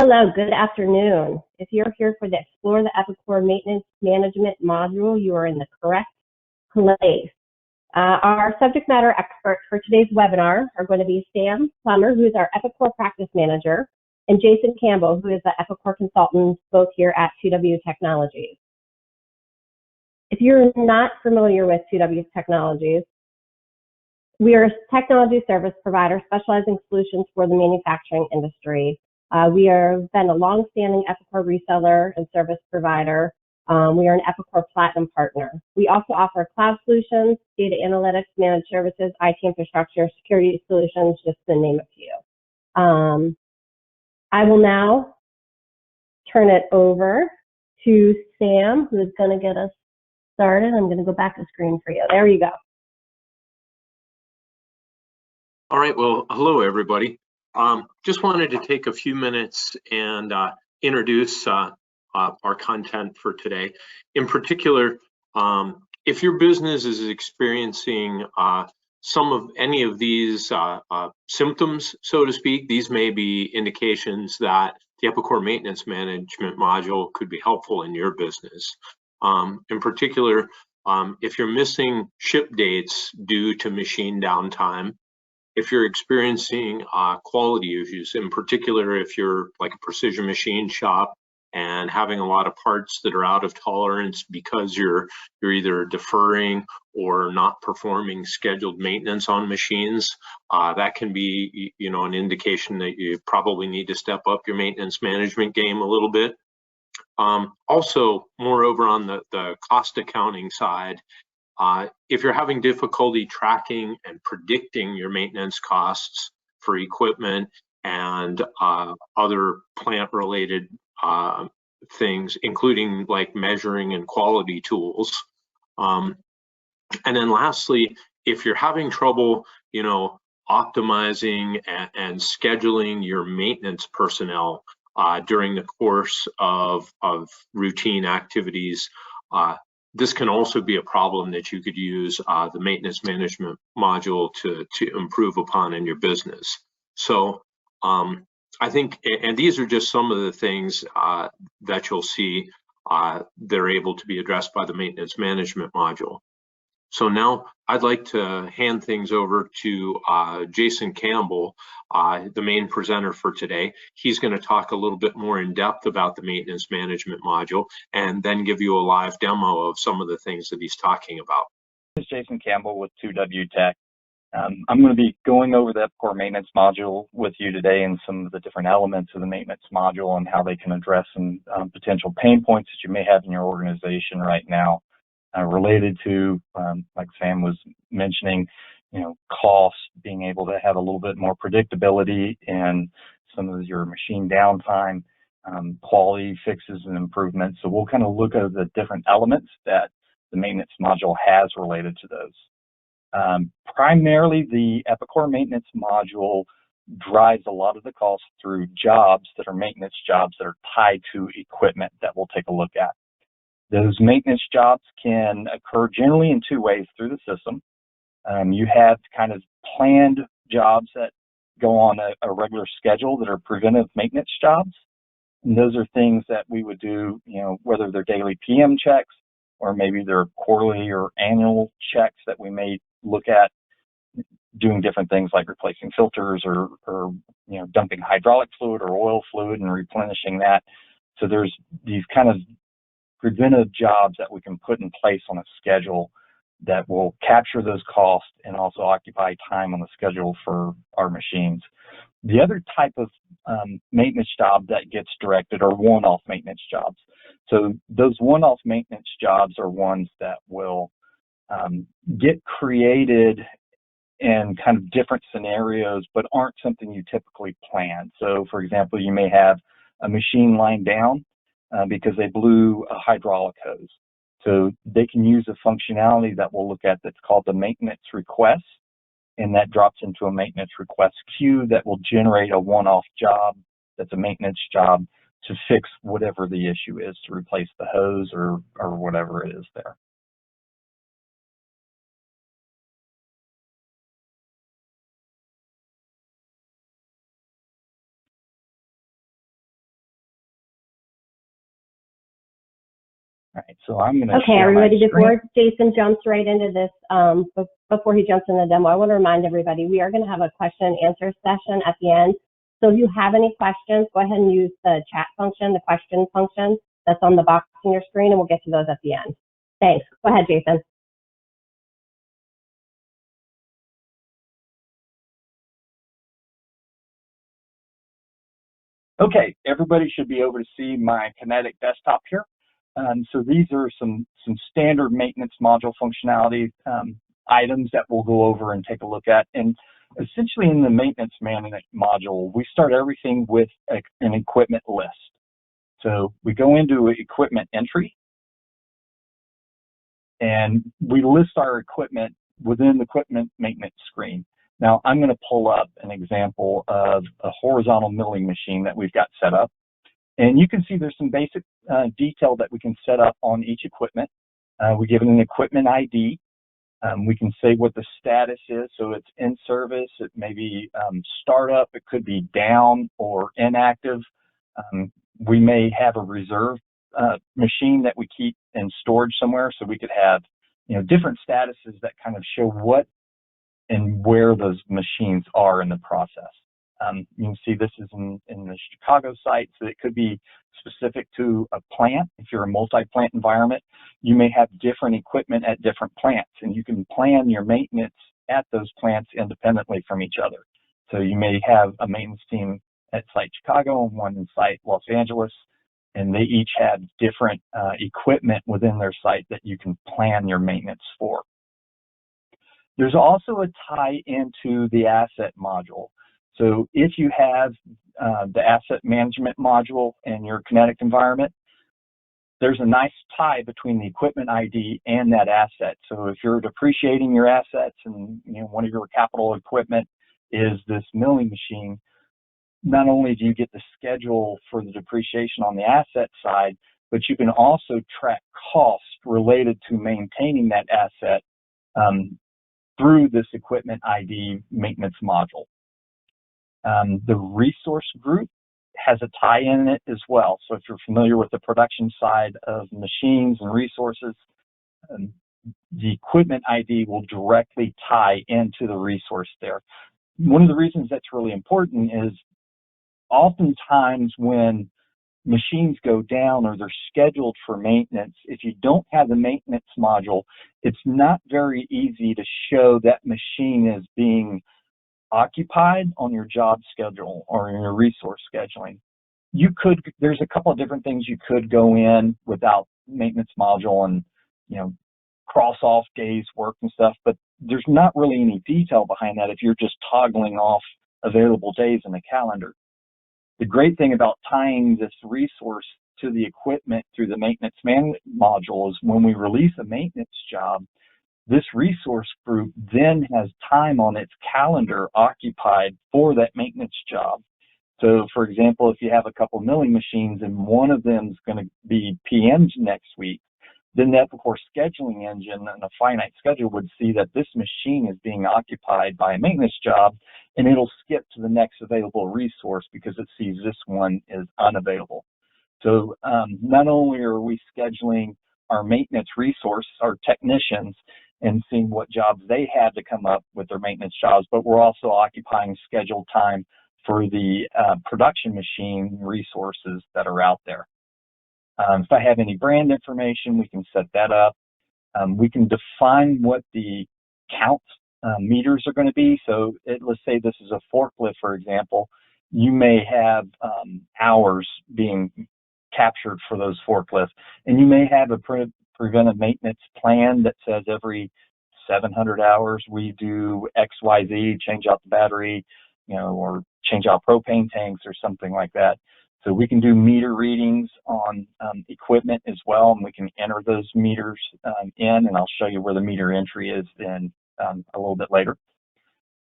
Hello, good afternoon. If you're here for the Explore the Epicor Maintenance Management Module, you are in the correct place. Our subject matter experts for today's webinar are going to be Sam Plummer, who is our Epicor Practice Manager, and Jason Campbell, who is the Epicor Consultant, both here at 2W Technologies. If you're not familiar with 2W Technologies, we are a technology service provider specializing solutions for the manufacturing industry. We have been a long-standing Epicor reseller and service provider. We are an Epicor Platinum partner. We also offer cloud solutions, data analytics, managed services, IT infrastructure, security solutions, just to name a few. I will now turn it over to Sam, who is going to get us started. I'm going to go back to screen for you. There you go. All right, well, hello, everybody. Just wanted to take a few minutes and introduce our content for today. In particular, if your business is experiencing any of these symptoms, so to speak, these may be indications that the Epicor Maintenance Management Module could be helpful in your business. In particular, if you're missing ship dates due to machine downtime, if you're experiencing quality issues, in particular, if you're like a precision machine shop and having a lot of parts that are out of tolerance because you're either deferring or not performing scheduled maintenance on machines, that can be, an indication that you probably need to step up your maintenance management game a little bit. Also, moreover, on the cost accounting side, if you're having difficulty tracking and predicting your maintenance costs for equipment and other plant-related things, including like measuring and quality tools. And then lastly, if you're having trouble, optimizing and scheduling your maintenance personnel during the course of routine activities, this can also be a problem that you could use the maintenance management module to improve upon in your business. So I think, and these are just some of the things that you'll see they're able to be addressed by the maintenance management module. So now I'd like to hand things over to Jason Campbell, the main presenter for today. He's going to talk a little bit more in depth about the maintenance management module and then give you a live demo of some of the things that he's talking about. This is Jason Campbell with 2W Tech. I'm going to be going over the Epicor maintenance module with you today and some of the different elements of the maintenance module and how they can address some potential pain points that you may have in your organization right now. Related to, like Sam was mentioning, cost, being able to have a little bit more predictability in some of your machine downtime, quality fixes and improvements. So we'll kind of look at the different elements that the maintenance module has related to those. Primarily, the Epicor maintenance module drives a lot of the costs through jobs that are maintenance jobs that are tied to equipment that we'll take a look at. Those maintenance jobs can occur generally in two ways through the system. You have kind of planned jobs that go on a regular schedule that are preventive maintenance jobs. And those are things that we would do, whether they're daily PM checks or maybe they're quarterly or annual checks that we may look at doing different things like replacing filters or dumping hydraulic fluid or oil fluid and replenishing that. So there's these kind of preventive jobs that we can put in place on a schedule that will capture those costs and also occupy time on the schedule for our machines. The other type of maintenance job that gets directed are one-off maintenance jobs. So those one-off maintenance jobs are ones that will get created in kind of different scenarios, but aren't something you typically plan. So for example, you may have a machine line down because they blew a hydraulic hose. So they can use a functionality that we'll look at that's called the maintenance request, and that drops into a maintenance request queue that will generate a one-off job that's a maintenance job to fix whatever the issue is, to replace the hose or whatever it is there. All right, so I'm going to Okay, everybody, before Jason jumps right into this, before he jumps into the demo, I want to remind everybody we are going to have a question and answer session at the end. So if you have any questions, go ahead and use the chat function, the question function that's on the box on your screen, and we'll get to those at the end. Thanks. Go ahead, Jason. Okay, everybody should be able to see my Kinetic desktop here. So these are some standard maintenance module functionality items that we'll go over and take a look at. And essentially in the maintenance management module, we start everything with an equipment list. So we go into equipment entry, and we list our equipment within the equipment maintenance screen. Now I'm going to pull up an example of a horizontal milling machine that we've got set up. And you can see there's some basic detail that we can set up on each equipment. We give it an equipment ID. We can say what the status is. So it's in service, it may be startup, it could be down or inactive. We may have a reserve machine that we keep in storage somewhere. So we could have, different statuses that kind of show what and where those machines are in the process. You can see this is in the Chicago site, so it could be specific to a plant. If you're a multi-plant environment, you may have different equipment at different plants, and you can plan your maintenance at those plants independently from each other. So you may have a maintenance team at site Chicago and one in site Los Angeles, and they each have different equipment within their site that you can plan your maintenance for. There's also a tie into the asset module. So if you have the asset management module in your Kinetic environment, there's a nice tie between the equipment ID and that asset. So if you're depreciating your assets and one of your capital equipment is this milling machine, not only do you get the schedule for the depreciation on the asset side, but you can also track costs related to maintaining that asset through this equipment ID maintenance module. The resource group has a tie in it as well. So if you're familiar with the production side of machines and resources, the equipment ID will directly tie into the resource there. One of the reasons that's really important is oftentimes when machines go down or they're scheduled for maintenance, if you don't have the maintenance module, it's not very easy to show that machine as being occupied on your job schedule or in your resource scheduling. There's a couple of different things you could go in without maintenance module and, cross off days work and stuff, but there's not really any detail behind that if you're just toggling off available days in the calendar. The great thing about tying this resource to the equipment through the maintenance management module is when we release a maintenance job, this resource group then has time on its calendar occupied for that maintenance job. So, for example, if you have a couple milling machines and one of them is going to be PM'd next week, then the Epicor scheduling engine and a finite schedule would see that this machine is being occupied by a maintenance job, and it'll skip to the next available resource because it sees this one is unavailable. So not only are we scheduling our maintenance resource, our technicians, and seeing what jobs they have to come up with their maintenance jobs, but we're also occupying scheduled time for the production machine resources that are out there. If I have any brand information, we can set that up. We can define what the count meters are going to be. So let's say this is a forklift, for example. You may have hours being captured for those forklifts, and you may have a preventive maintenance plan that says every 700 hours we do XYZ, change out the battery, or change out propane tanks or something like that. So we can do meter readings on equipment as well, and we can enter those meters in, and I'll show you where the meter entry is in a little bit later.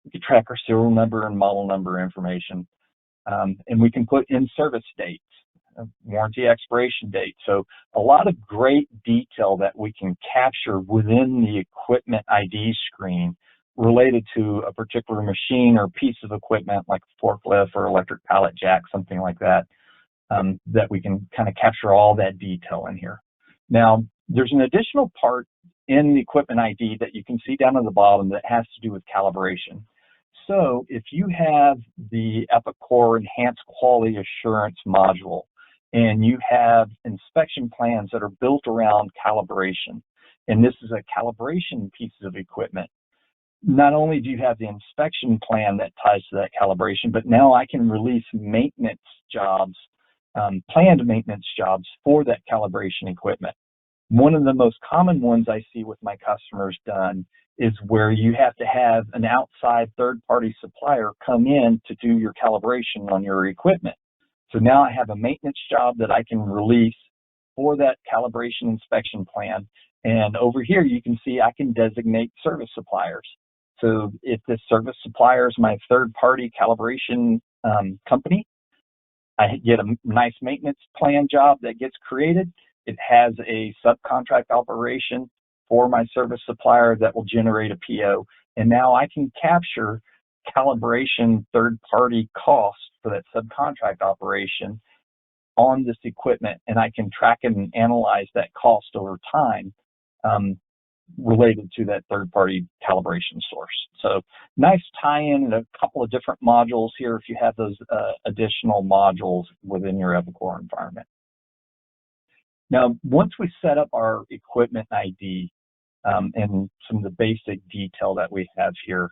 We can track our serial number and model number information, and we can put in service dates, warranty expiration date. So a lot of great detail that we can capture within the equipment ID screen related to a particular machine or piece of equipment like a forklift or electric pallet jack, something like that, that we can kind of capture all that detail in here. Now, there's an additional part in the equipment ID that you can see down at the bottom that has to do with calibration. So if you have the Epicor Enhanced Quality Assurance module and you have inspection plans that are built around calibration, and this is a calibration piece of equipment, not only do you have the inspection plan that ties to that calibration, but now I can release maintenance jobs, planned maintenance jobs for that calibration equipment. One of the most common ones I see with my customers done is where you have to have an outside third-party supplier come in to do your calibration on your equipment. So now I have a maintenance job that I can release for that calibration inspection plan. And over here, you can see I can designate service suppliers. So if this service supplier is my third-party calibration company, I get a nice maintenance plan job that gets created. It has a subcontract operation for my service supplier that will generate a PO. And now I can capture calibration third-party costs for that subcontract operation on this equipment. And I can track and analyze that cost over time related to that third-party calibration source. So nice tie-in and a couple of different modules here if you have those additional modules within your Epicor environment. Now, once we set up our equipment ID and some of the basic detail that we have here,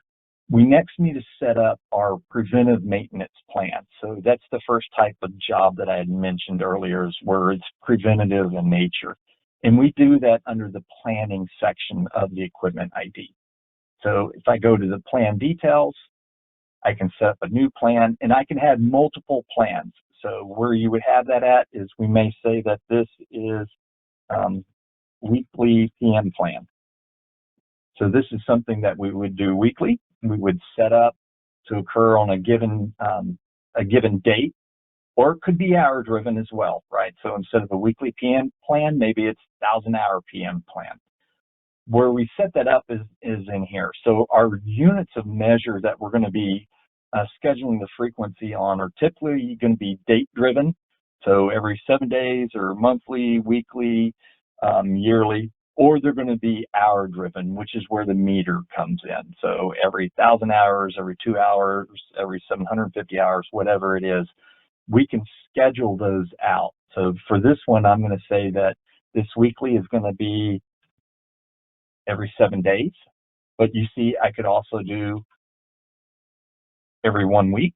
we next need to set up our preventive maintenance plan. So that's the first type of job that I had mentioned earlier, is where it's preventative in nature. And we do that under the planning section of the equipment ID. So if I go to the plan details, I can set up a new plan, and I can have multiple plans. So where you would have that at is we may say that this is weekly PM plan. So this is something that we would do weekly. We would set up to occur on a given date, or it could be hour driven as well, right? So instead of a weekly PM plan, maybe it's 1,000-hour PM plan. Where we set that up is in here. So our units of measure that we're going to be scheduling the frequency on are typically going to be date driven. So every 7 days or monthly, weekly, yearly, or they're going to be hour driven, which is where the meter comes in. So every 1,000 hours, every 2 hours, every 750 hours, whatever it is, we can schedule those out. So for this one, I'm going to say that this weekly is going to be every 7 days, but you see, I could also do every 1 week.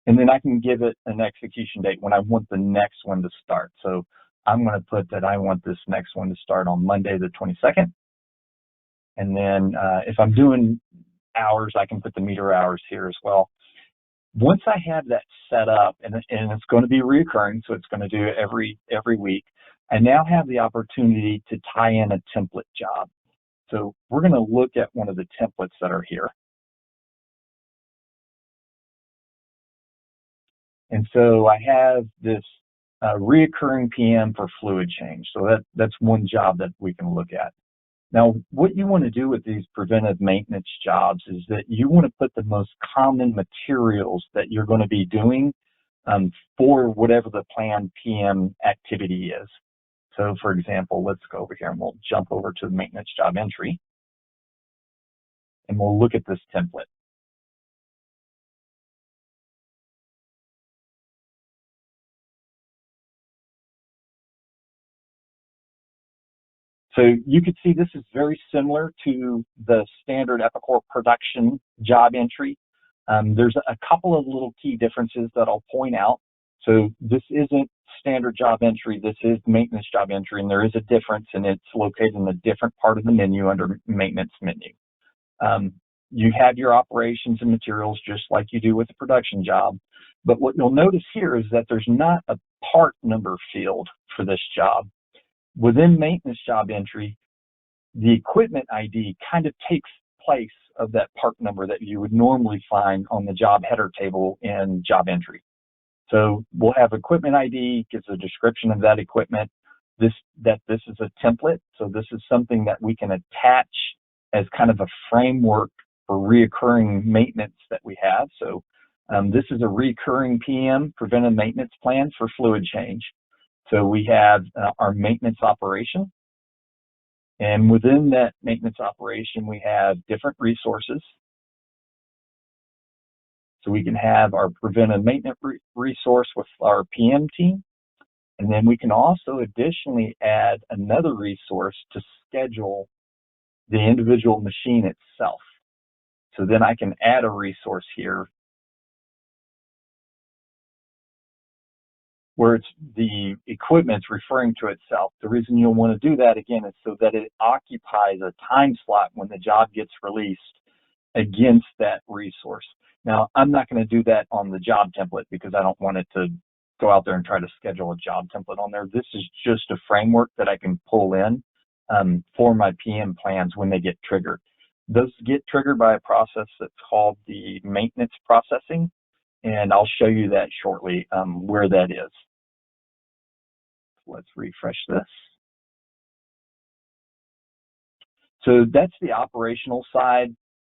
And then I can give it an execution date when I want the next one to start. So I'm going to put that I want this next one to start on Monday the 22nd. And then if I'm doing hours, I can put the meter hours here as well. Once I have that set up, and it's going to be reoccurring, so it's going to do it every week, I now have the opportunity to tie in a template job. So we're going to look at one of the templates that are here. And so I have this reoccurring PM for fluid change. So that's one job that we can look at. Now, what you want to do with these preventive maintenance jobs is that you want to put the most common materials that you're going to be doing for whatever the planned PM activity is. So for example, let's go over here and we'll jump over to the maintenance job entry and we'll look at this template. So you can see this is very similar to the standard Epicor production job entry. There's a couple of little key differences that I'll point out. So this isn't standard job entry, this is maintenance job entry, and there is a difference, and it's located in a different part of the menu under maintenance menu. You have your operations and materials just like you do with a production job, but what you'll notice here is that there's not a part number field for this job. Within maintenance job entry, the equipment ID kind of takes place of that part number that you would normally find on the job header table in job entry. So we'll have equipment ID, gives a description of that equipment, this is a template. So this is something that we can attach as kind of a framework for reoccurring maintenance that we have. So this is a recurring PM, preventive maintenance plan for fluid change. So we have our maintenance operation. And within that maintenance operation, we have different resources. So we can have our preventive maintenance resource with our PM team. And then we can also additionally add another resource to schedule the individual machine itself. So then I can add a resource here where it's the equipment's referring to itself. The reason you'll want to do that again is so that it occupies a time slot when the job gets released against that resource. Now, I'm not going to do that on the job template because I don't want it to go out there and try to schedule a job template on there. This is just a framework that I can pull in for my PM plans when they get triggered. Those get triggered by a process that's called the maintenance processing, and I'll show you that shortly where that is. Let's refresh this. So that's the operational side.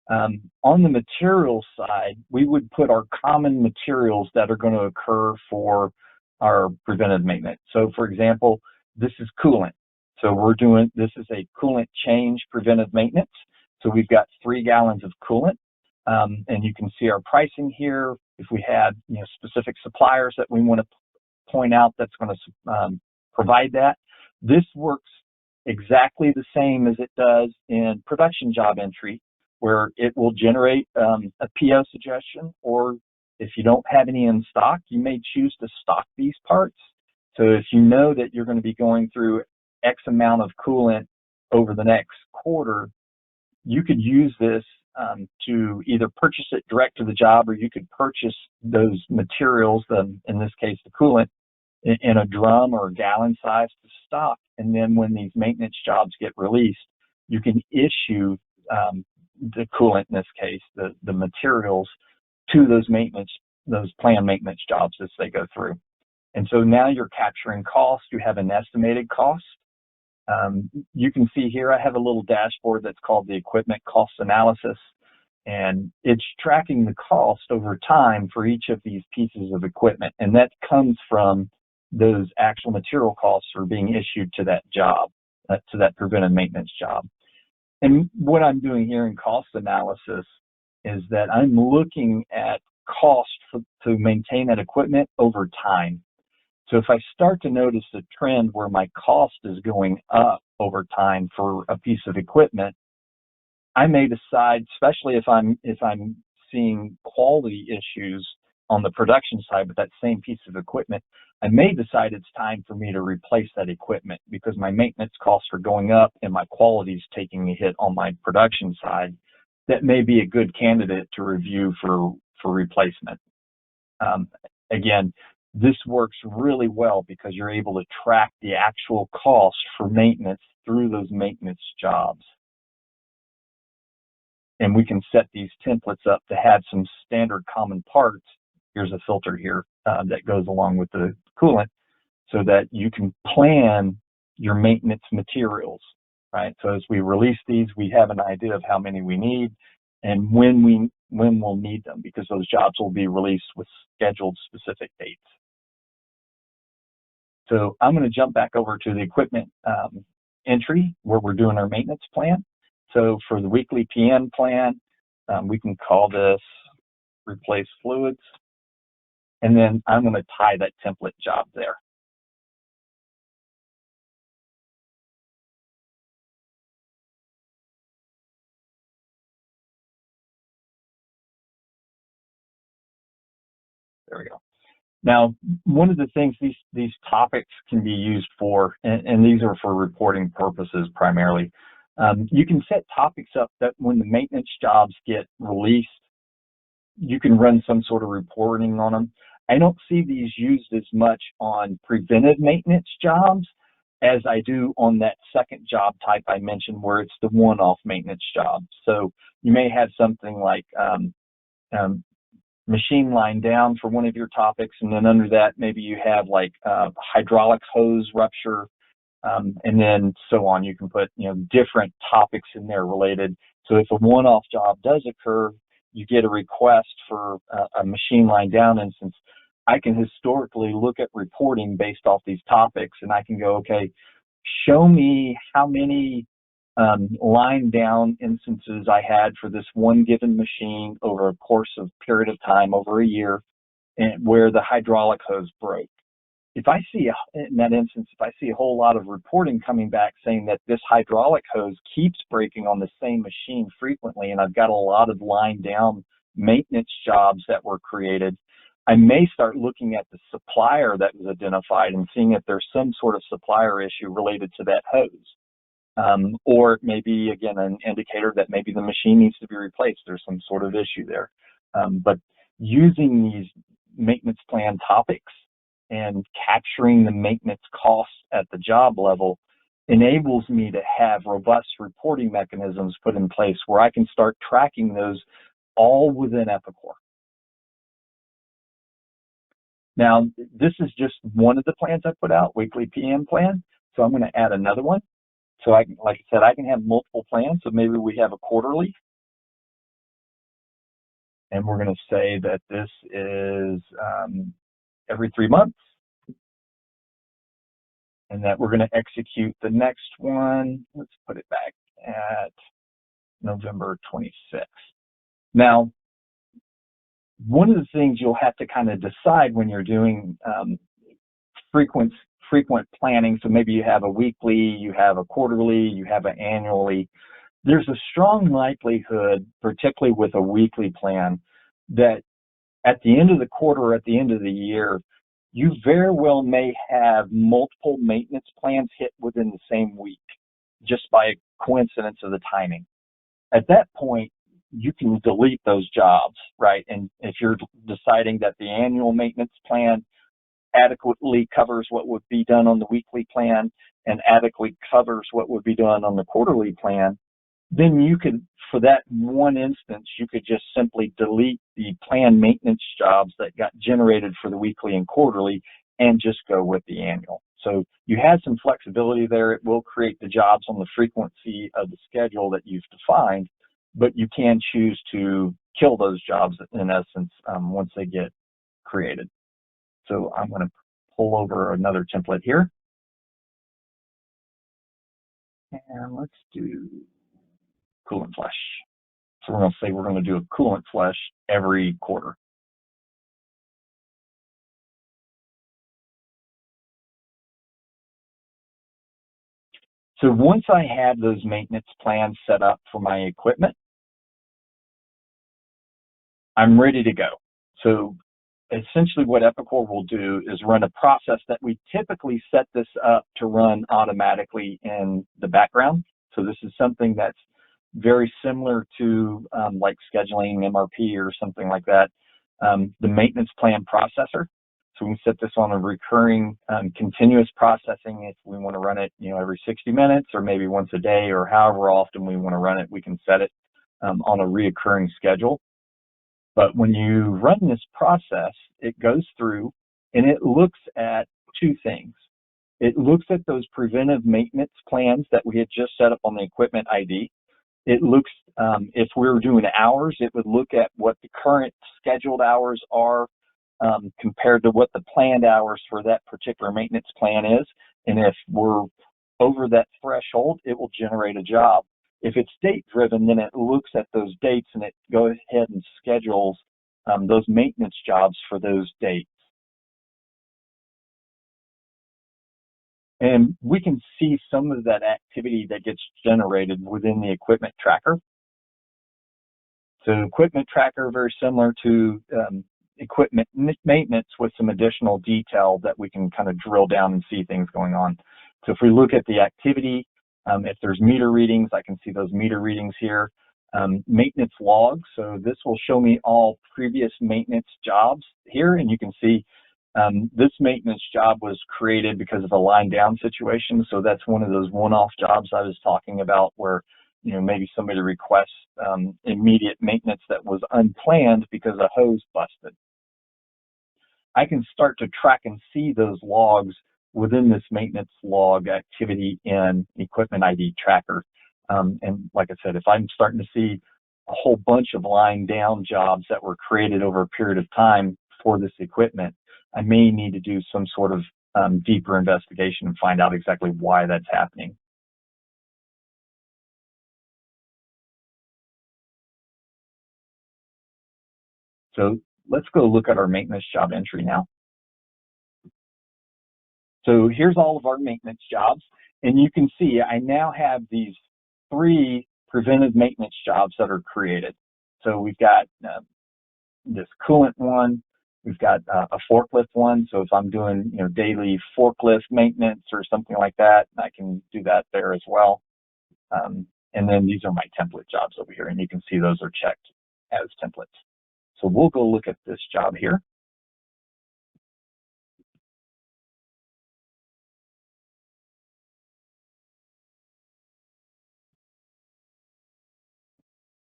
On the materials side, we would put our common materials that are going to occur for our preventive maintenance. So for example, this is coolant. So this is a coolant change preventive maintenance. So we've got 3 gallons of coolant, and you can see our pricing here. If we had specific suppliers that we want to point out that's going to provide that, this works exactly the same as it does in production job entry, where it will generate a PO suggestion, or if you don't have any in stock, you may choose to stock these parts. So if you know that you're going to be going through X amount of coolant over the next quarter, you could use this to either purchase it direct to the job, or you could purchase those materials, in this case the coolant, in a drum or a gallon size to stock. And then when these maintenance jobs get released, you can issue the coolant, in this case, the materials, to those planned maintenance jobs as they go through. And so now you're capturing cost. You have an estimated cost. You can see here I have a little dashboard that's called the equipment cost analysis, and it's tracking the cost over time for each of these pieces of equipment, and that comes from those actual material costs are being issued to that job, to that preventive maintenance job. And what I'm doing here in cost analysis is that I'm looking at cost to maintain that equipment over time. So if I start to notice a trend where my cost is going up over time for a piece of equipment, I may decide, especially if I'm seeing quality issues on the production side with that same piece of equipment, I may decide it's time for me to replace that equipment because my maintenance costs are going up and my quality is taking a hit on my production side. That may be a good candidate to review for replacement. Again, this works really well because you're able to track the actual cost for maintenance through those maintenance jobs. And we can set these templates up to have some standard common parts. Here's a filter here that goes along with the coolant so that you can plan your maintenance materials, right? So as we release these, we have an idea of how many we need and when we'll need them, because those jobs will be released with scheduled specific dates. So I'm going to jump back over to the equipment entry where we're doing our maintenance plan. So for the weekly PM plan, we can call this replace fluids. And then I'm going to tie that template job there. There we go. Now, one of the things these topics can be used for, and these are for reporting purposes primarily, you can set topics up that when the maintenance jobs get released, you can run some sort of reporting on them. I don't see these used as much on preventive maintenance jobs as I do on that second job type I mentioned where it's the one-off maintenance job. So you may have something like machine line down for one of your topics, and then under that maybe you have like hydraulic hose rupture, and then so on. You can put different topics in there related. So if a one-off job does occur, you get a request for a machine line down instance, I can historically look at reporting based off these topics, and I can go, okay, show me how many line down instances I had for this one given machine over a course of period of time, over a year, and where the hydraulic hose broke. If I see, in that instance, if I see a whole lot of reporting coming back saying that this hydraulic hose keeps breaking on the same machine frequently, and I've got a lot of line down maintenance jobs that were created, I may start looking at the supplier that was identified and seeing if there's some sort of supplier issue related to that hose. Or maybe, again, an indicator that maybe the machine needs to be replaced. There's some sort of issue there. But using these maintenance plan topics and capturing the maintenance costs at the job level enables me to have robust reporting mechanisms put in place where I can start tracking those all within Epicor. Now, this is just one of the plans I put out, weekly PM plan. So I'm going to add another one. So like I said, I can have multiple plans. So maybe we have a quarterly. And we're going to say that this is every 3 months. And that we're going to execute the next one. Let's put it back at November 26th. Now, one of the things you'll have to kind of decide when you're doing frequent planning, so maybe you have a weekly, you have a quarterly, you have an annually, there's a strong likelihood, particularly with a weekly plan, that at the end of the quarter or at the end of the year, you very well may have multiple maintenance plans hit within the same week, just by coincidence of the timing. At that point, you can delete those jobs, right? And if you're deciding that the annual maintenance plan adequately covers what would be done on the weekly plan and adequately covers what would be done on the quarterly plan, then you could, for that one instance, you could just simply delete the planned maintenance jobs that got generated for the weekly and quarterly and just go with the annual. So you have some flexibility there. It will create the jobs on the frequency of the schedule that you've defined, but you can choose to kill those jobs in essence once they get created. So I'm going to pull over another template here. And let's do Coolant Flush. So we're going to say we're going to do a Coolant Flush every quarter. So once I have those maintenance plans set up for my equipment, I'm ready to go. So essentially what Epicor will do is run a process that we typically set this up to run automatically in the background. So this is something that's very similar to like scheduling MRP or something like that, the maintenance plan processor. So we can set this on a recurring continuous processing. If we want to run it, every 60 minutes or maybe once a day or however often we want to run it, we can set it on a reoccurring schedule. But when you run this process, it goes through and it looks at two things. It looks at those preventive maintenance plans that we had just set up on the equipment ID. It looks, if we were doing hours, it would look at what the current scheduled hours are compared to what the planned hours for that particular maintenance plan is. And if we're over that threshold, it will generate a job. If it's date driven, then it looks at those dates and it goes ahead and schedules those maintenance jobs for those dates. And we can see some of that activity that gets generated within the equipment tracker. So equipment tracker, very similar to equipment maintenance with some additional detail that we can kind of drill down and see things going on. So if we look at the activity, if there's meter readings, I can see those meter readings here. Maintenance logs, so this will show me all previous maintenance jobs here, and you can see this maintenance job was created because of a line down situation. So that's one of those one-off jobs I was talking about where, maybe somebody requests immediate maintenance that was unplanned because a hose busted. I can start to track and see those logs within this maintenance log activity in Equipment ID Tracker. And like I said, if I'm starting to see a whole bunch of line down jobs that were created over a period of time for this equipment, I may need to do some sort of deeper investigation and find out exactly why that's happening. So let's go look at our maintenance job entry now. So here's all of our maintenance jobs, and you can see I now have these 3 preventive maintenance jobs that are created. So we've got this coolant one, we've got a forklift one. So if I'm doing daily forklift maintenance or something like that, I can do that there as well. And then these are my template jobs over here, and you can see those are checked as templates. So we'll go look at this job here.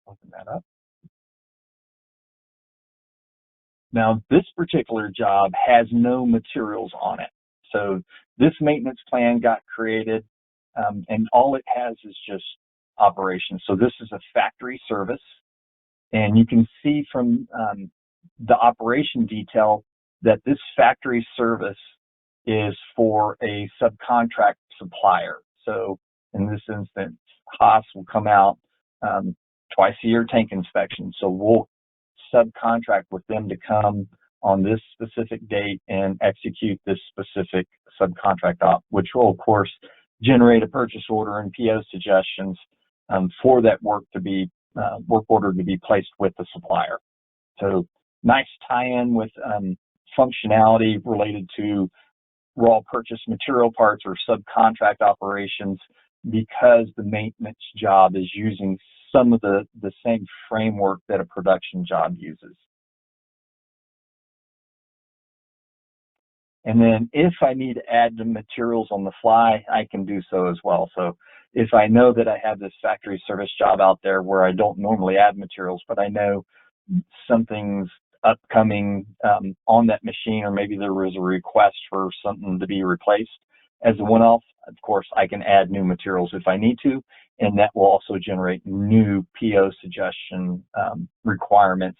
Open that up. Now, this particular job has no materials on it. So this maintenance plan got created, and all it has is just operations. So this is a factory service, and you can see from the operation detail that this factory service is for a subcontract supplier. So in this instance, Haas will come out twice a year tank inspection. So we'll subcontract with them to come on this specific date and execute this specific subcontract op, which will of course generate a purchase order and PO suggestions for that work order to be placed with the supplier. So nice tie-in with functionality related to raw purchase material parts or subcontract operations, because the maintenance job is using some of the same framework that a production job uses. And then if I need to add the materials on the fly, I can do so as well. So if I know that I have this factory service job out there where I don't normally add materials, but I know something's upcoming on that machine, or maybe there was a request for something to be replaced as a one-off, of course, I can add new materials if I need to, and that will also generate new PO suggestion requirements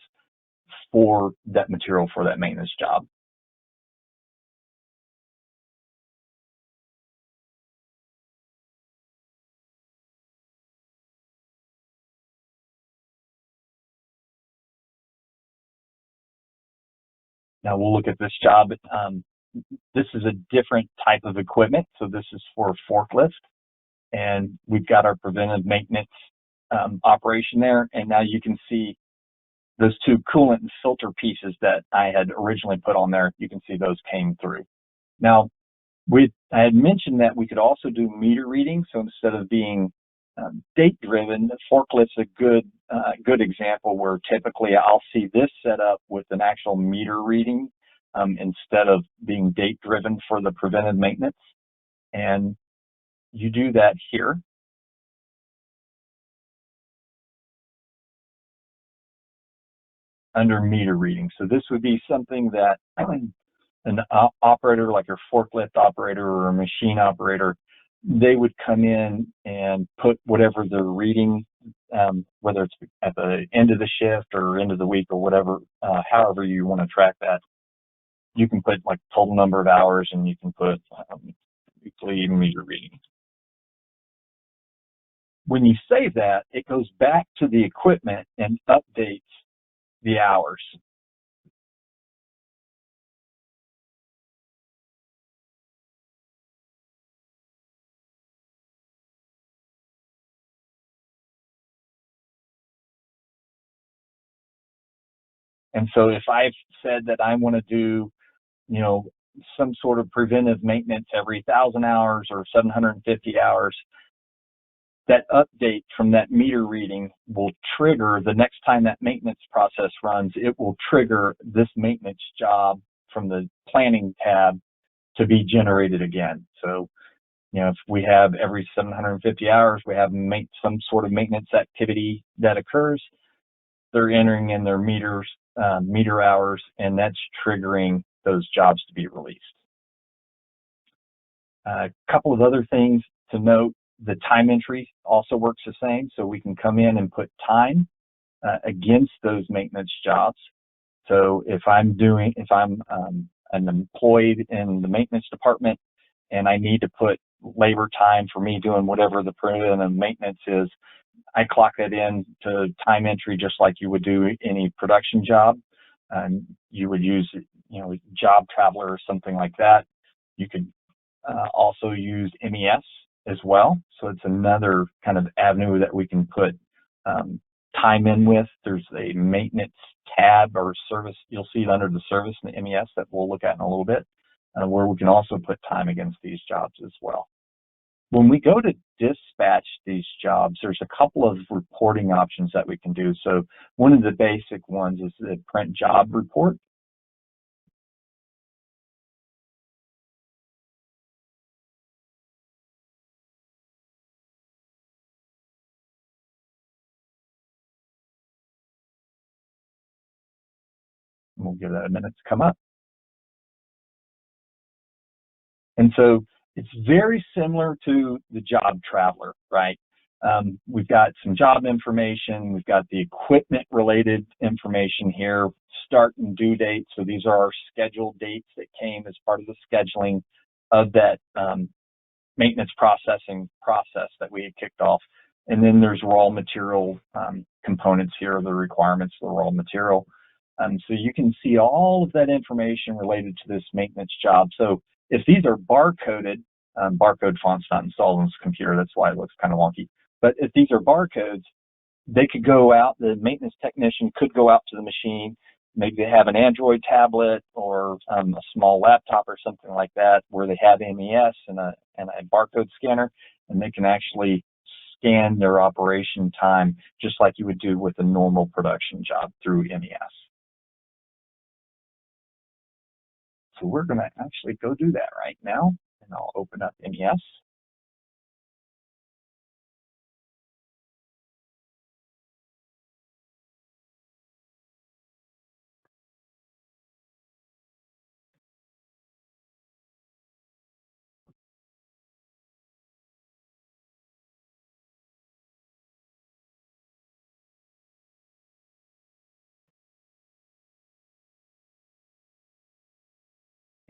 for that material for that maintenance job. Now we'll look at this job. This is a different type of equipment. So this is for a forklift, and we've got our preventive maintenance operation there. And now you can see those 2 coolant and filter pieces that I had originally put on there. You can see those came through. Now, I had mentioned that we could also do meter reading. So instead of being date-driven, the forklift's a good example where typically I'll see this set up with an actual meter reading instead of being date-driven for the preventive maintenance. And you do that here. Under meter reading. So this would be something that an operator, like your forklift operator or a machine operator, they would come in and put whatever they're reading, whether it's at the end of the shift or end of the week or whatever, however you want to track that. You can put like total number of hours, and you can put weekly meter reading. When you save that, it goes back to the equipment and updates the hours. And so if I've said that I want to do, some sort of preventive maintenance every 1,000 hours or 750 hours, that update from that meter reading will trigger the next time that maintenance process runs. It will trigger this maintenance job from the planning tab to be generated again. So, if we have every 750 hours, we have some sort of maintenance activity that occurs, they're entering in their meter hours, and that's triggering those jobs to be released. A couple of other things to note: the time entry also works the same. So we can come in and put time against those maintenance jobs. So if I'm an employee in the maintenance department and I need to put labor time for me doing whatever the preventive maintenance is, I clock that in to time entry just like you would do any production job. You would use, Job Traveler or something like that. You could also use MES as well. So it's another kind of avenue that we can put time in with. There's a maintenance tab or service. You'll see it under the service in the MES that we'll look at in a little bit, where we can also put time against these jobs as well. When we go to dispatch these jobs, there's a couple of reporting options that we can do. So one of the basic ones is the print job report. We'll give that a minute to come up. And so it's very similar to the Job Traveler, right? We've got some job information. We've got the equipment related information here, start and due date. So these are our scheduled dates that came as part of the scheduling of that maintenance processing process that we had kicked off. And then there's raw material components here, the requirements for the raw material. So you can see all of that information related to this maintenance job. So if these are barcoded, barcode font's not installed on this computer, that's why it looks kind of wonky. But if these are barcodes, they could go out, the maintenance technician could go out to the machine, maybe they have an Android tablet or a small laptop or something like that where they have MES and a barcode scanner, and they can actually scan their operation time just like you would do with a normal production job through MES. So we're going to actually go do that right now, and I'll open up MES.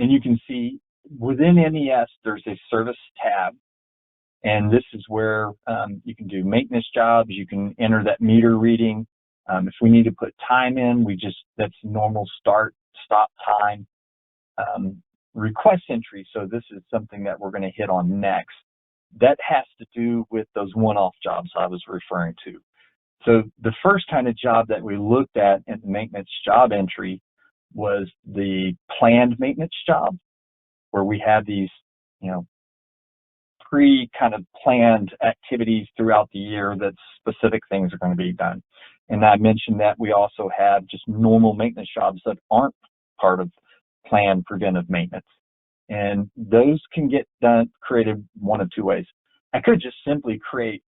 And you can see within MES, there's a service tab. And this is where you can do maintenance jobs. You can enter that meter reading. If we need to put time in, that's normal start, stop time. Request entry, so this is something that we're going to hit on next. That has to do with those one-off jobs I was referring to. So the first kind of job that we looked at in the maintenance job entry was the planned maintenance job, where we have these, kind of planned activities throughout the year that specific things are going to be done. And I mentioned that we also have just normal maintenance jobs that aren't part of planned preventive maintenance. And those can get created one of two ways. I could just simply create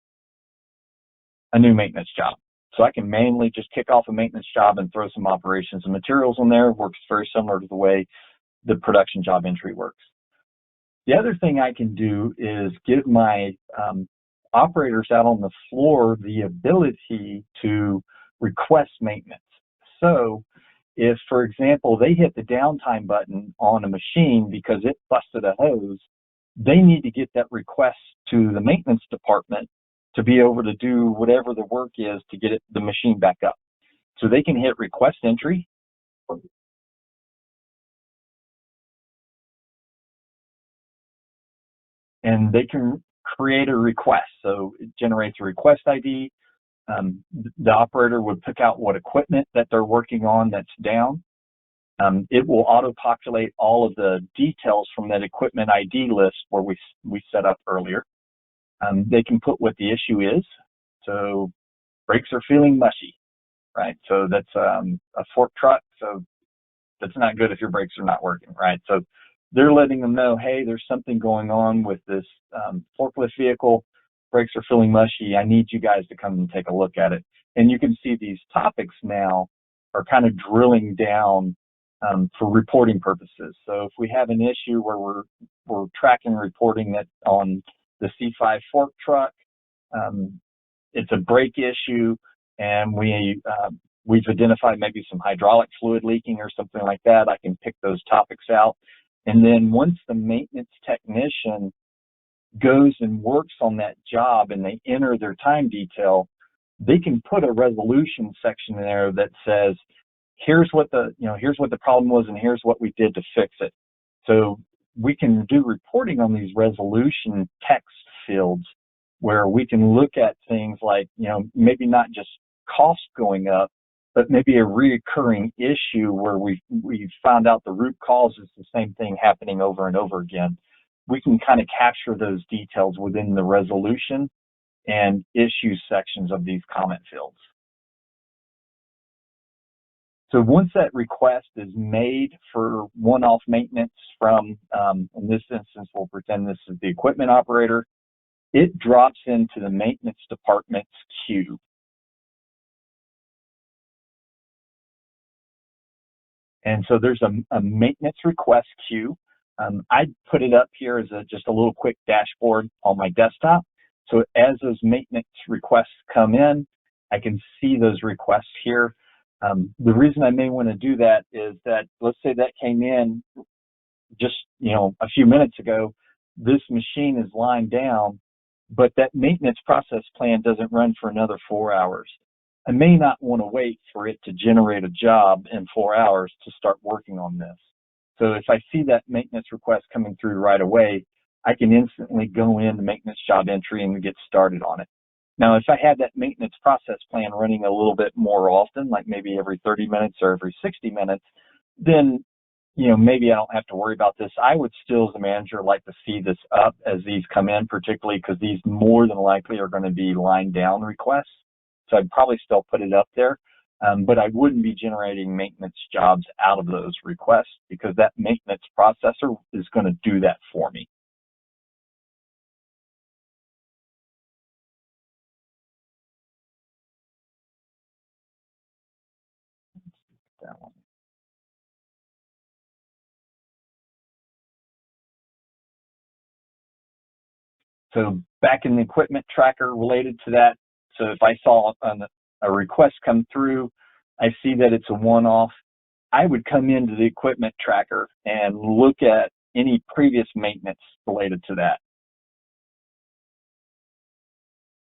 a new maintenance job. So I can manually just kick off a maintenance job and throw some operations and materials in there. It works very similar to the way the production job entry works. The other thing I can do is give my operators out on the floor the ability to request maintenance. So if, for example, they hit the downtime button on a machine because it busted a hose, they need to get that request to the maintenance department to be able to do whatever the work is to get the machine back up. So they can hit request entry. And they can create a request. So it generates a request ID. The operator would pick out what equipment that they're working on that's down. It will auto-populate all of the details from that equipment ID list where we set up earlier. They can put what the issue is. So brakes are feeling mushy, right? So that's a fork truck. So that's not good if your brakes are not working, right? So they're letting them know, hey, there's something going on with this forklift vehicle. Brakes are feeling mushy. I need you guys to come and take a look at it. And you can see these topics now are kind of drilling down for reporting purposes. So if we have an issue where we're tracking and reporting that on the C5 fork truck, it's a brake issue, and we we've identified maybe some hydraulic fluid leaking or something like that, I can pick those topics out. And then once the maintenance technician goes and works on that job and they enter their time detail, they can put a resolution section in there that says, here's what the problem was and here's what we did to fix it. So we can do reporting on these resolution text fields where we can look at things like, maybe not just cost going up, but maybe a reoccurring issue where we found out the root cause is the same thing happening over and over again. We can kind of capture those details within the resolution and issue sections of these comment fields. So once that request is made for one-off maintenance from, in this instance, we'll pretend this is the equipment operator, it drops into the maintenance department's queue. And so there's a maintenance request queue. I put it up here as just a little quick dashboard on my desktop. So as those maintenance requests come in, I can see those requests here. The reason I may want to do that is that, let's say that came in just, a few minutes ago, this machine is lying down, but that maintenance process plan doesn't run for another 4 hours. I may not want to wait for it to generate a job in 4 hours to start working on this. So if I see that maintenance request coming through right away, I can instantly go in the maintenance job entry and get started on it. Now, if I had that maintenance process plan running a little bit more often, like maybe every 30 minutes or every 60 minutes, then, maybe I don't have to worry about this. I would still, as a manager, like to see this up as these come in, particularly because these more than likely are going to be line down requests. So I'd probably still put it up there, but I wouldn't be generating maintenance jobs out of those requests because that maintenance processor is going to do that for me. That one. So back in the equipment tracker related to that, so if I saw a request come through, I see that it's a one-off, I would come into the equipment tracker and look at any previous maintenance related to that.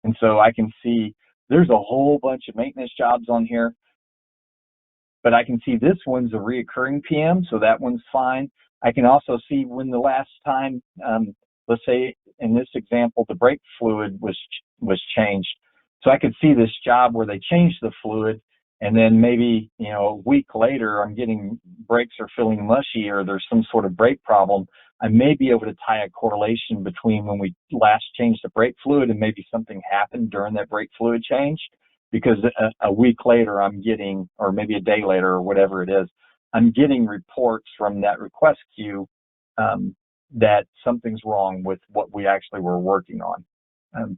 And so I can see there's a whole bunch of maintenance jobs on here, but I can see this one's a reoccurring PM, so that one's fine. I can also see when the last time, let's say in this example, the brake fluid was changed. So I could see this job where they changed the fluid, and then maybe, a week later, I'm getting brakes are feeling mushy or there's some sort of brake problem. I may be able to tie a correlation between when we last changed the brake fluid and maybe something happened during that brake fluid change, because a week later I'm getting, or maybe a day later or whatever it is, I'm getting reports from that request queue that something's wrong with what we actually were working on.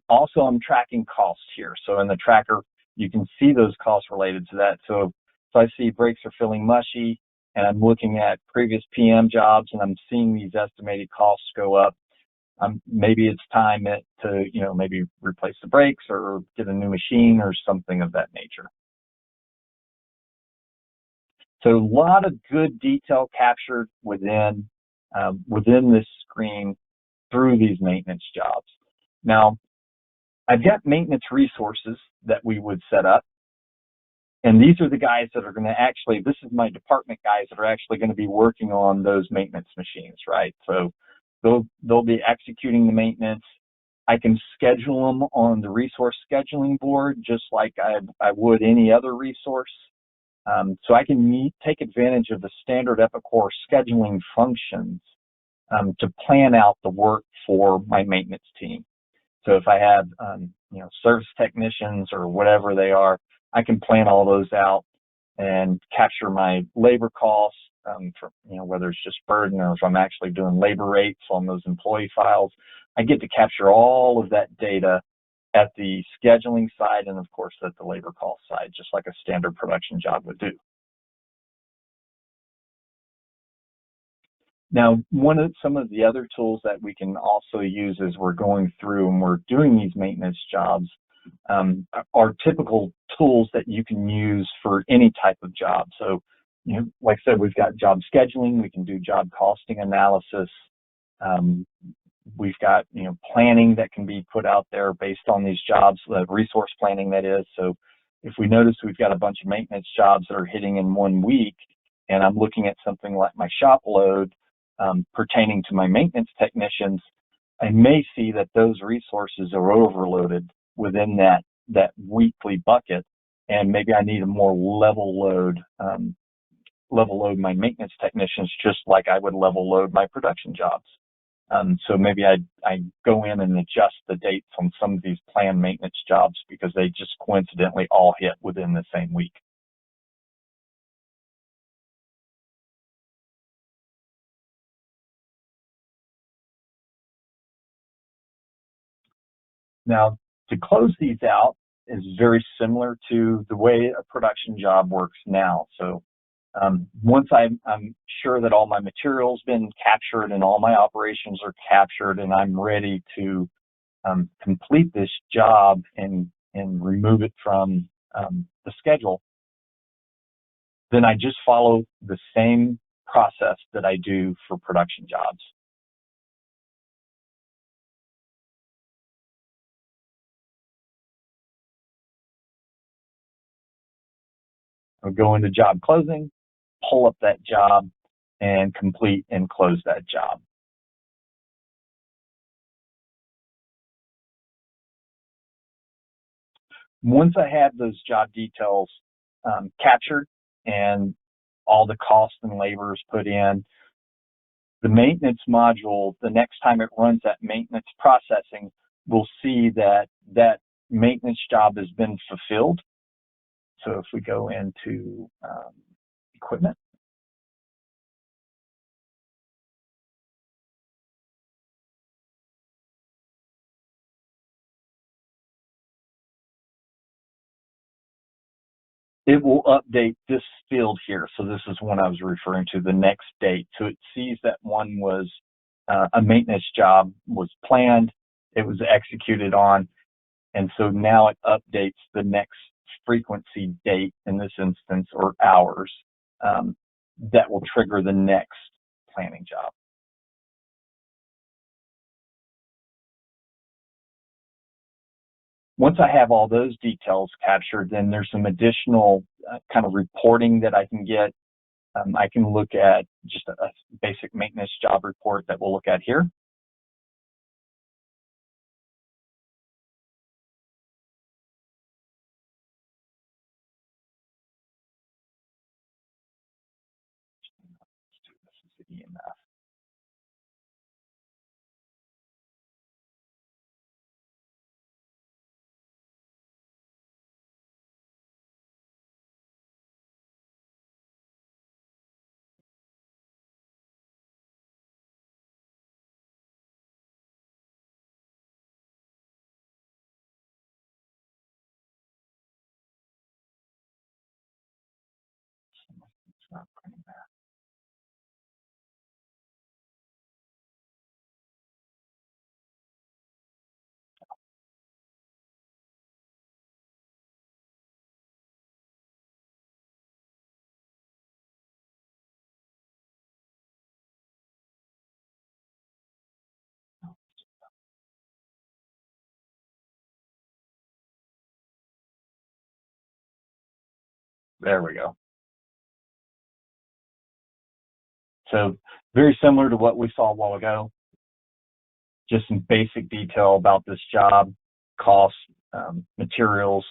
Also, I'm tracking costs here. So in the tracker, you can see those costs related to that. So if I see brakes are feeling mushy and I'm looking at previous PM jobs and I'm seeing these estimated costs go up, maybe it's time to, maybe replace the brakes or get a new machine or something of that nature. So a lot of good detail captured within this screen through these maintenance jobs. Now, I've got maintenance resources that we would set up. And these are the guys that are going to actually, this is my department guys that are actually going to be working on those maintenance machines, right? So they'll be executing the maintenance. I can schedule them on the resource scheduling board just like I would any other resource. So I can take advantage of the standard Epicor scheduling functions to plan out the work for my maintenance team. So if I have, service technicians or whatever they are, I can plan all those out and capture my labor costs, for, whether it's just burden or if I'm actually doing labor rates on those employee files. I get to capture all of that data at the scheduling side and, of course, at the labor cost side, just like a standard production job would do. Now, some of the other tools that we can also use as we're going through and we're doing these maintenance jobs are typical tools that you can use for any type of job. So, like I said, we've got job scheduling, we can do job costing analysis. We've got, planning that can be put out there based on these jobs, resource planning that is. So if we notice we've got a bunch of maintenance jobs that are hitting in 1 week, and I'm looking at something like my shop load pertaining to my maintenance technicians, I may see that those resources are overloaded within that weekly bucket, and maybe I need a more level load my maintenance technicians, just like I would level load my production jobs. So maybe I go in and adjust the dates on some of these planned maintenance jobs because they just coincidentally all hit within the same week. Now, to close these out is very similar to the way a production job works now. So once I'm sure that all my material's been captured and all my operations are captured and I'm ready to complete this job and remove it from the schedule, then I just follow the same process that I do for production jobs. I'll go into job closing, pull up that job, and complete and close that job. Once I have those job details captured and all the costs and labors put in, the maintenance module, the next time it runs that maintenance processing, will see that that maintenance job has been fulfilled. So if we go into equipment, it will update this field here. So this is one I was referring to, the next date. So it sees that one was a maintenance job was planned, it was executed on, and so now it updates the next frequency date in this instance, or hours, that will trigger the next planning job. Once I have all those details captured, then there's some additional kind of reporting that I can get. I can look at just a basic maintenance job report that we'll look at here. This is the EMF. It's not printing that. There we go. So very similar to what we saw a while ago, just some basic detail about this job, costs, materials,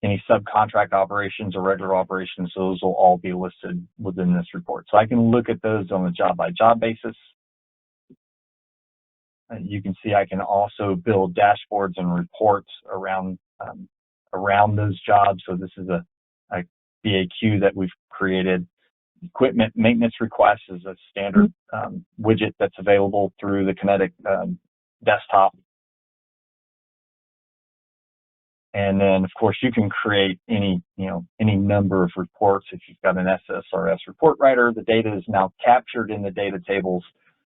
any subcontract operations or regular operations, those will all be listed within this report. So I can look at those on a job-by-job basis. You can see I can also build dashboards and reports around those jobs. So this is a BAQ that we've created. Equipment maintenance requests is a standard widget that's available through the Kinetic desktop. And then, of course, you can create any number of reports. If you've got an SSRS report writer, the data is now captured in the data tables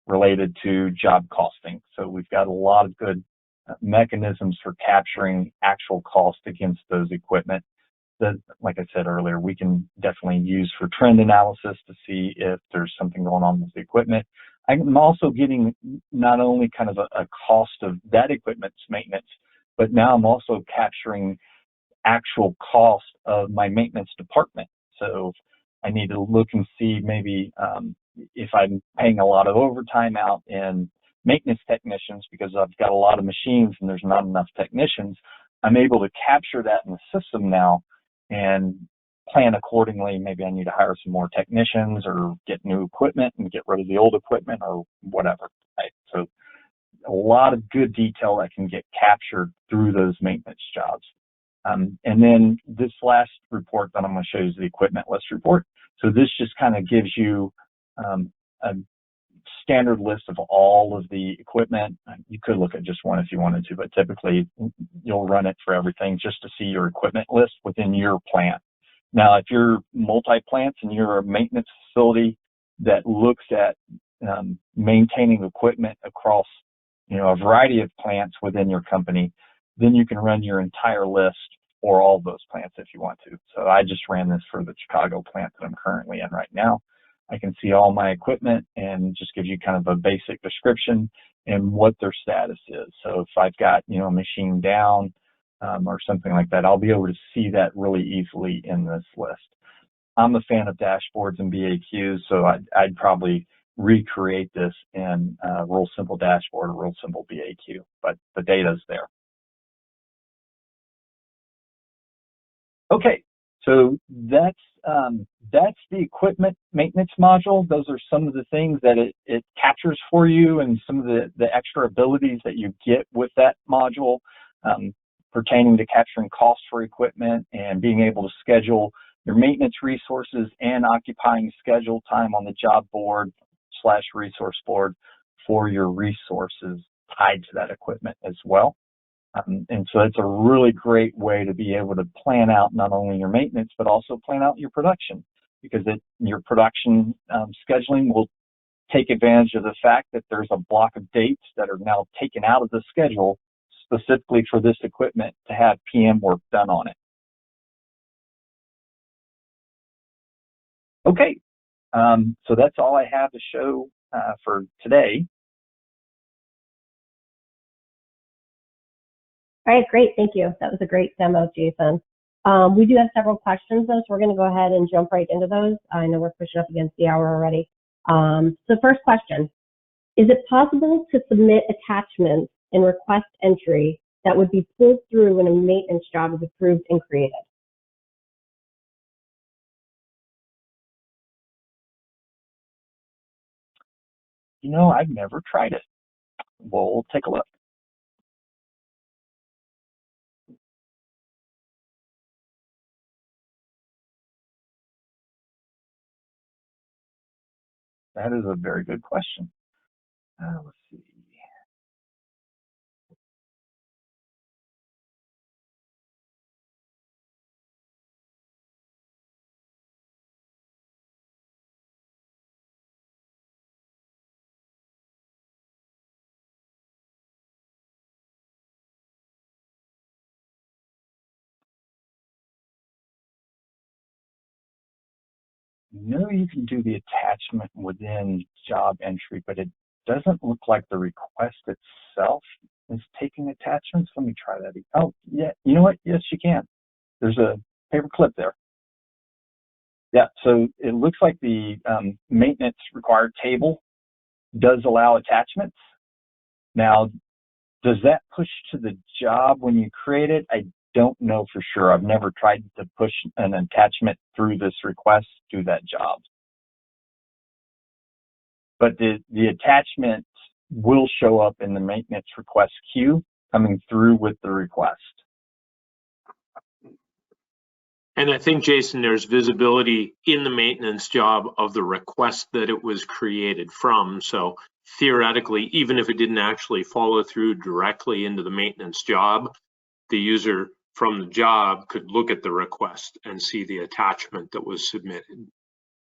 related to job costing. So we've got a lot of good mechanisms for capturing actual cost against those equipment that, like I said earlier, we can definitely use for trend analysis to see if there's something going on with the equipment. I'm also getting not only kind of a cost of that equipment's maintenance, but now I'm also capturing actual cost of my maintenance department. So I need to look and see maybe if I'm paying a lot of overtime out in maintenance technicians because I've got a lot of machines and there's not enough technicians. I'm able to capture that in the system now and plan accordingly. Maybe I need to hire some more technicians or get new equipment and get rid of the old equipment or whatever. Right? So a lot of good detail that can get captured through those maintenance jobs. And then this last report that I'm going to show you is the equipment list report. So this just kind of gives you a standard list of all of the equipment. You could look at just one if you wanted to, but typically you'll run it for everything just to see your equipment list within your plant. Now, if you're multi-plants and you're a maintenance facility that looks at maintaining equipment across, a variety of plants within your company, then you can run your entire list for all of those plants if you want to. So I just ran this for the Chicago plant that I'm currently in right now. I can see all my equipment and just gives you kind of a basic description and what their status is. So if I've got, a machine down or something like that, I'll be able to see that really easily in this list. I'm a fan of dashboards and BAQs, so I'd probably recreate this in a real simple dashboard or real simple BAQ, but the data's there. Okay, so that's the equipment maintenance module. Those are some of the things that it captures for you and some of the extra abilities that you get with that module pertaining to capturing costs for equipment and being able to schedule your maintenance resources and occupying schedule time on the job board / resource board for your resources tied to that equipment as well. And so it's a really great way to be able to plan out not only your maintenance, but also plan out your production, because your production scheduling will take advantage of the fact that there's a block of dates that are now taken out of the schedule specifically for this equipment to have PM work done on it. Okay, so that's all I have to show for today. All right, great. Thank you. That was a great demo, Jason. We do have several questions, though, so we're going to go ahead and jump right into those. I know we're pushing up against the hour already. So first question, is it possible to submit attachments in request entry that would be pulled through when a maintenance job is approved and created? I've never tried it. We'll take a look. That is a very good question. Let's see. You can do the attachment within job entry, but it doesn't look like the request itself is taking attachments. Let me try that. Oh, yeah. You know what? Yes, you can. There's a paper clip there. Yeah, so it looks like the maintenance required table does allow attachments. Now, does that push to the job when you create it? I don't know for sure. I've never tried to push an attachment through this request to that job. But the attachment will show up in the maintenance request queue coming through with the request. And I think, Jason, there's visibility in the maintenance job of the request that it was created from. So theoretically, even if it didn't actually follow through directly into the maintenance job, the user from the job could look at the request and see the attachment that was submitted.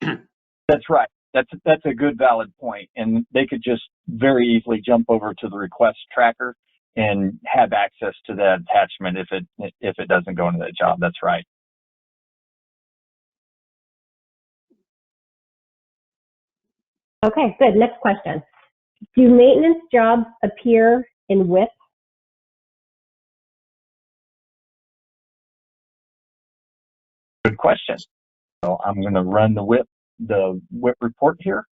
That's right. That's a good valid point. And they could just very easily jump over to the request tracker and have access to that attachment if it doesn't go into that job. That's right. Okay, good. Next question. Do maintenance jobs appear in WIP? Good question. So I'm going to run the WIP report here.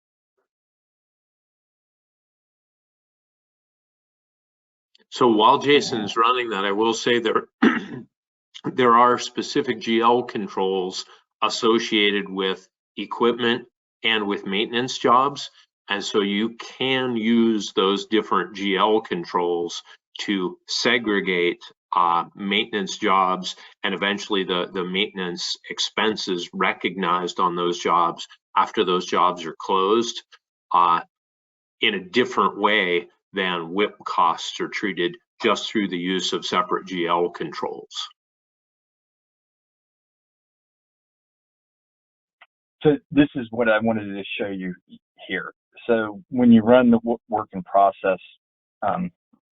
So while Jason's running that, I will say there there are specific GL controls associated with equipment and with maintenance jobs. And so you can use those different GL controls to segregate maintenance jobs and eventually the maintenance expenses recognized on those jobs after those jobs are closed in a different way than WIP costs are treated just through the use of separate GL controls. So this is what I wanted to show you here. So when you run the work in process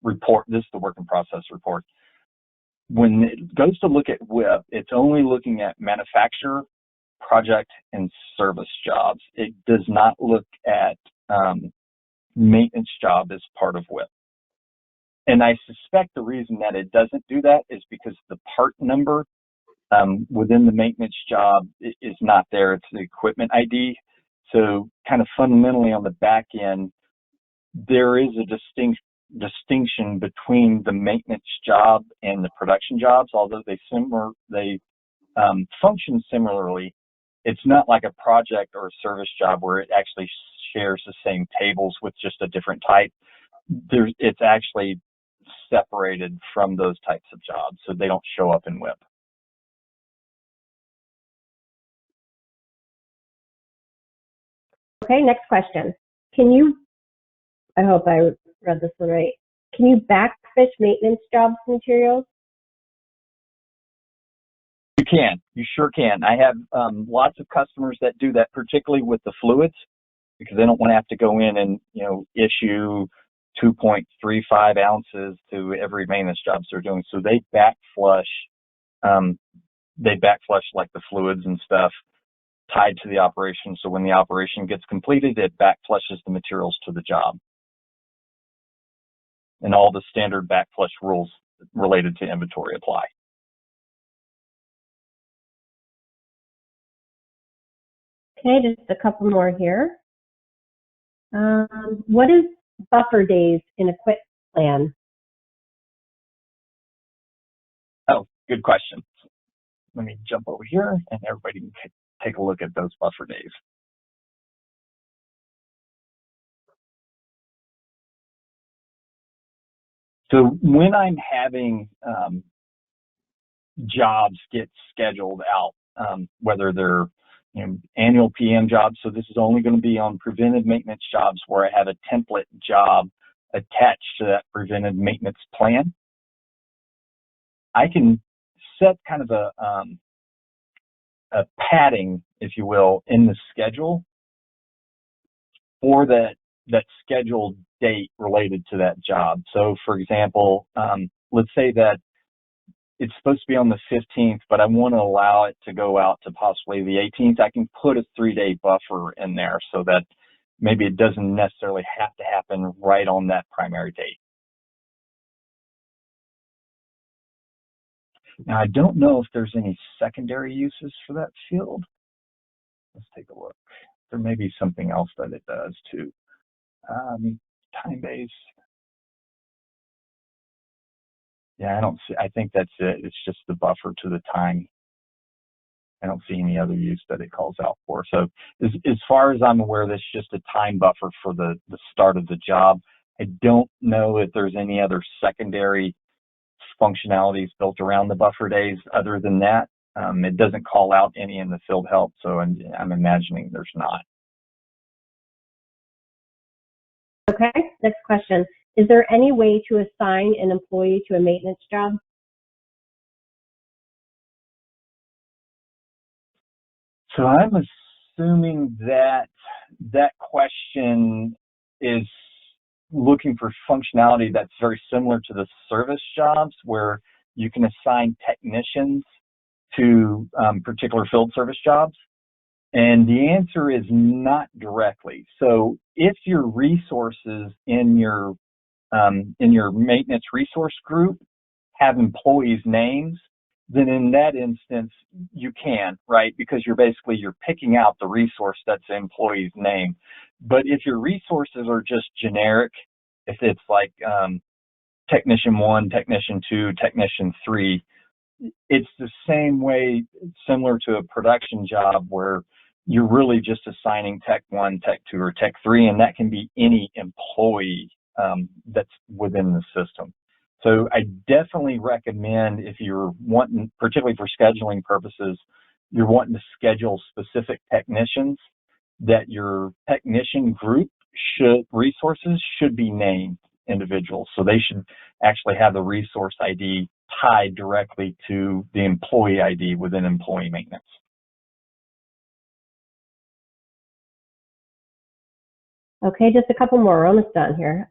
report, this is the work in process report. When it goes to look at WIP, it's only looking at manufacturer, project, and service jobs. It does not look at maintenance job as part of WIP. And I suspect the reason that it doesn't do that is because the part number within the maintenance job is not there. It's the equipment ID. So kind of fundamentally on the back end, there is a distinction between the maintenance job and the production jobs, although they function similarly. It's not like a project or a service job where it actually shares the same tables with just a different type. It's actually separated from those types of jobs, so they don't show up in WIP. Okay, next question. I hope I read this one right. Can you backfish maintenance jobs materials? You can. You sure can. I have lots of customers that do that, particularly with the fluids, because they don't want to have to go in and issue 2.35 ounces to every maintenance job they're doing. So they backflush. They backflush like the fluids and stuff tied to the operation. So when the operation gets completed, it backflushes the materials to the job. And all the standard backflush rules related to inventory apply. Okay, just a couple more here. What is buffer days in a quick plan? Oh, good question. Let me jump over here and everybody can take a look at those buffer days. So when I'm having jobs get scheduled out, whether they're annual PM jobs, so this is only going to be on preventive maintenance jobs where I have a template job attached to that preventive maintenance plan. I can set kind of a padding, if you will, in the schedule for that scheduled date related to that job. So for example, let's say that it's supposed to be on the 15th, but I want to allow it to go out to possibly the 18th. I can put a 3-day buffer in there so that maybe it doesn't necessarily have to happen right on that primary date. Now, I don't know if there's any secondary uses for that field. Let's take a look. There may be something else that it does too. Time-based. Yeah, I don't see. I think that's it. It's just the buffer to the time. I don't see any other use that it calls out for. So as far as I'm aware, that's just a time buffer for the start of the job. I don't know if there's any other secondary functionalities built around the buffer days other than that. It doesn't call out any in the field help, so I'm imagining there's not. Okay, next question. Is there any way to assign an employee to a maintenance job? So I'm assuming that that question is looking for functionality that's very similar to the service jobs, where you can assign technicians to particular field service jobs? And the answer is not directly. So if your resources in your maintenance resource group have employees' names, then in that instance, you can, right? Because you're picking out the resource that's the employee's name. But if your resources are just generic, if it's like technician 1, technician 2, technician 3, it's the same way, similar to a production job where you're really just assigning tech 1, tech 2, or tech 3, and that can be any employee that's within the system. So I definitely recommend, if you're wanting, particularly for scheduling purposes, you're wanting to schedule specific technicians, that your technician group resources should be named individuals. So they should actually have the resource ID tied directly to the employee ID within employee maintenance. Okay, just a couple more. We're almost done here.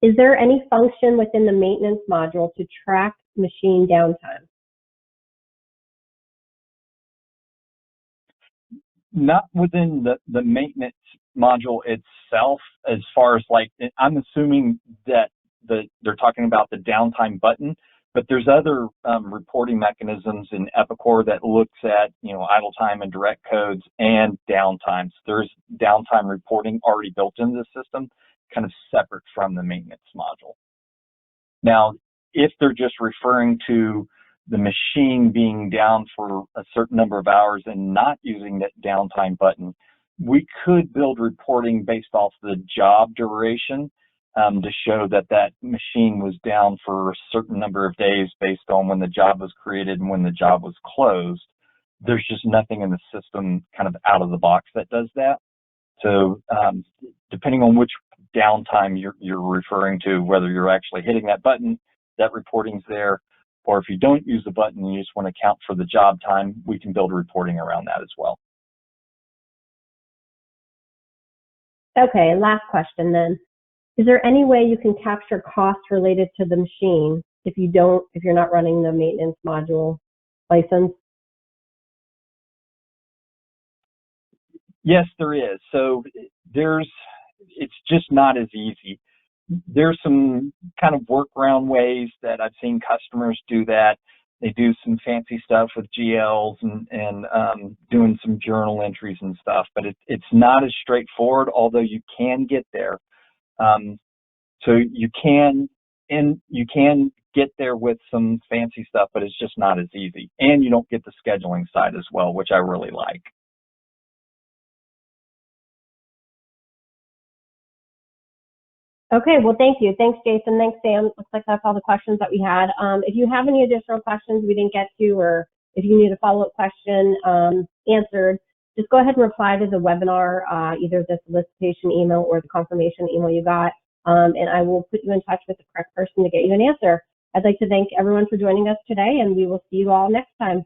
Is there any function within the maintenance module to track machine downtime? Not within the maintenance module itself, as far as like, I'm assuming that they're talking about the downtime button, but there's other reporting mechanisms in Epicor that looks at, idle time and direct codes and downtime. So there's downtime reporting already built into the system, kind of separate from the maintenance module. Now, if they're just referring to the machine being down for a certain number of hours and not using that downtime button, we could build reporting based off the job duration to show that that machine was down for a certain number of days based on when the job was created and when the job was closed. There's just nothing in the system kind of out of the box that does that. So depending on which downtime you're referring to, whether you're actually hitting that button, that reporting's there, or if you don't use the button and you just want to account for the job time, we can build reporting around that as well. Okay, last question then. Is there any way you can capture costs related to the machine if you're not running the maintenance module license? Yes, there is. So it's just not as easy. There's some kind of workaround ways that I've seen customers do that. They do some fancy stuff with GLs and doing some journal entries and stuff, but it's not as straightforward, although you can get there. So you can get there with some fancy stuff, but it's just not as easy. And you don't get the scheduling side as well, which I really like. Okay, well, thank you. Thanks, Jason. Thanks, Sam. Looks like that's all the questions that we had. If you have any additional questions we didn't get to, or if you need a follow-up question answered, just go ahead and reply to the webinar, either the solicitation email or the confirmation email you got, and I will put you in touch with the correct person to get you an answer. I'd like to thank everyone for joining us today, and we will see you all next time.